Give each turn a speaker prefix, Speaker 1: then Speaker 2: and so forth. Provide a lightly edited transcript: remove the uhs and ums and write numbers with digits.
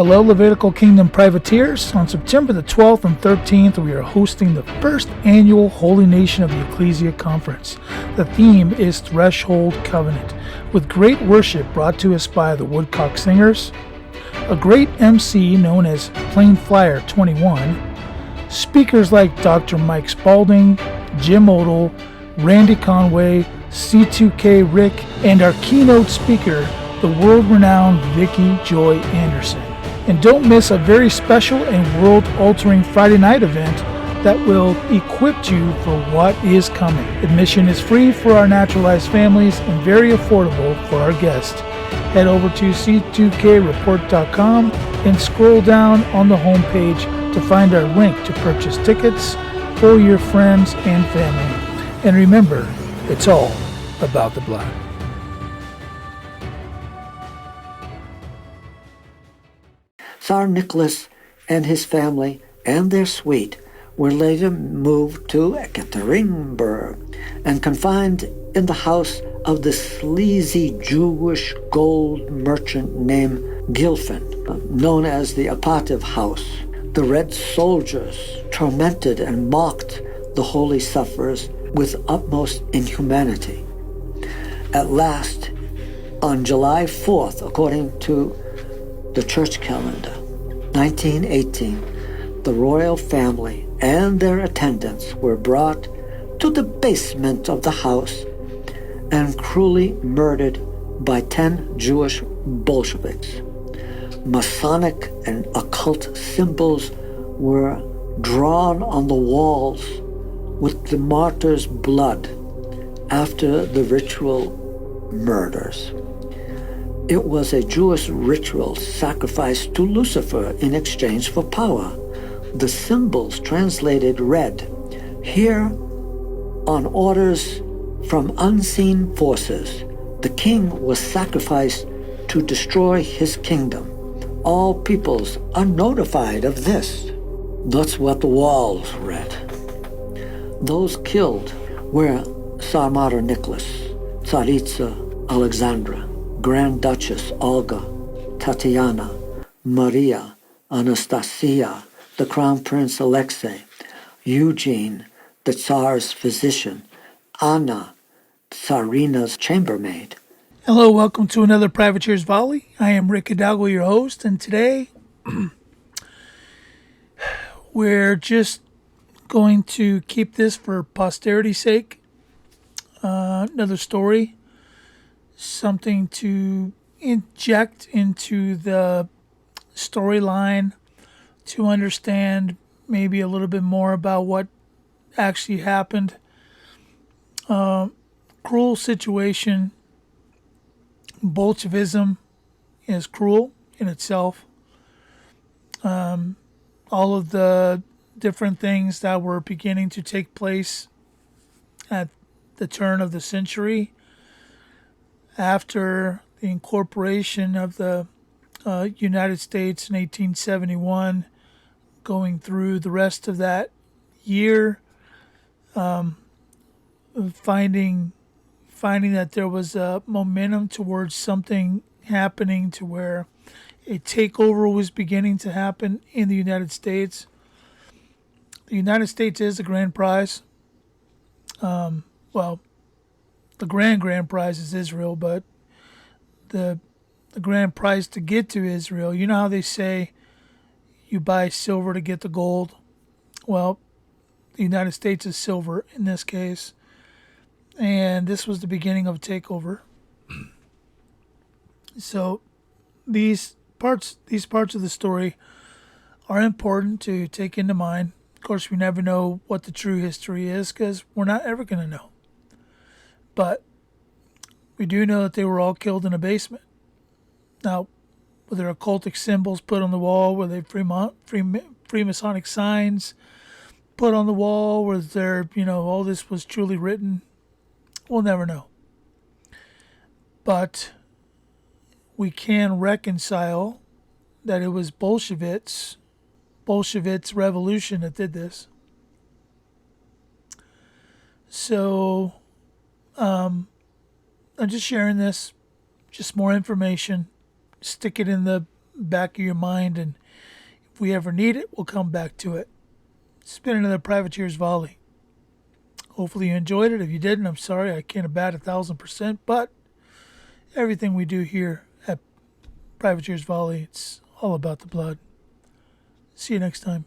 Speaker 1: Hello, Levitical Kingdom Privateers. On September the 12th and 13th, we are hosting the first annual Holy Nation of the Ecclesia Conference. The theme is Threshold Covenant, with great worship brought to us by the Woodcock Singers, a great MC known as Plain Flyer 21, speakers like Dr. Mike Spalding, Jim Odell, Randy Conway, C2K Rick, and our keynote speaker, the world-renowned Vicky Joy Anderson. And don't miss a very special and world-altering Friday night event that will equip you for what is coming. Admission is free for our naturalized families and very affordable for our guests. Head over to c2kreport.com and scroll down on the homepage to find our link to purchase tickets for your friends and family. And remember, it's all about the blood.
Speaker 2: Tsar Nicholas and his family and their suite were later moved to Ekaterinburg and confined in the house of the sleazy Jewish gold merchant named Gilfin, known as the Apativ House. The Red Soldiers tormented and mocked the holy sufferers with utmost inhumanity. At last, on July 4th, according to the church calendar, 1918, the royal family and their attendants were brought to the basement of the house and cruelly murdered by 10 Jewish Bolsheviks. Masonic and occult symbols were drawn on the walls with the martyrs' blood after the ritual murders. It was a Jewish ritual sacrifice to Lucifer in exchange for power. The symbols translated read, "Here, on orders from unseen forces, the king was sacrificed to destroy his kingdom. All peoples are notified of this." That's what the walls read. Those killed were Tsar Nicholas, Tsaritsa Alexandra, Grand Duchess Olga, Tatiana, Maria, Anastasia, the Crown Prince Alexei, Eugene, the Tsar's physician, Anna, Tsarina's chambermaid.
Speaker 1: Hello, welcome to another Privateers Volley. I am Rick Hidalgo, your host, and today we're just going to keep this for posterity's sake. Another story. Something to inject into the storyline to understand maybe a little bit more about what actually happened. Cruel situation. Bolshevism is cruel in itself. All of the different things that were beginning to take place at the turn of the century after the incorporation of the United States in 1871, going through the rest of that year, finding that there was a momentum towards something happening to where a takeover was beginning to happen in the United States. The United States is the grand prize. Well, the grand prize is Israel, but the grand prize to get to Israel, you know how they say you buy silver to get the gold? Well, the United States is silver in this case, and this was the beginning of a takeover. So these parts of the story are important to take into mind. Of course, we never know what the true history is because we're not ever going to know. But we do know that they were all killed in a basement. Now, were there occultic symbols put on the wall? Were they Freemasonic signs put on the wall? Was there, all this was truly written? We'll never know. But we can reconcile that it was Bolsheviks revolution that did this. So, I'm just sharing this, just more information. Stick it in the back of your mind, and if we ever need it, we'll come back to it. It's been another Privateers Volley. Hopefully you enjoyed it. If you didn't, I'm sorry. I can't bat 1,000%, but everything we do here at Privateers Volley, it's all about the blood. See you next time.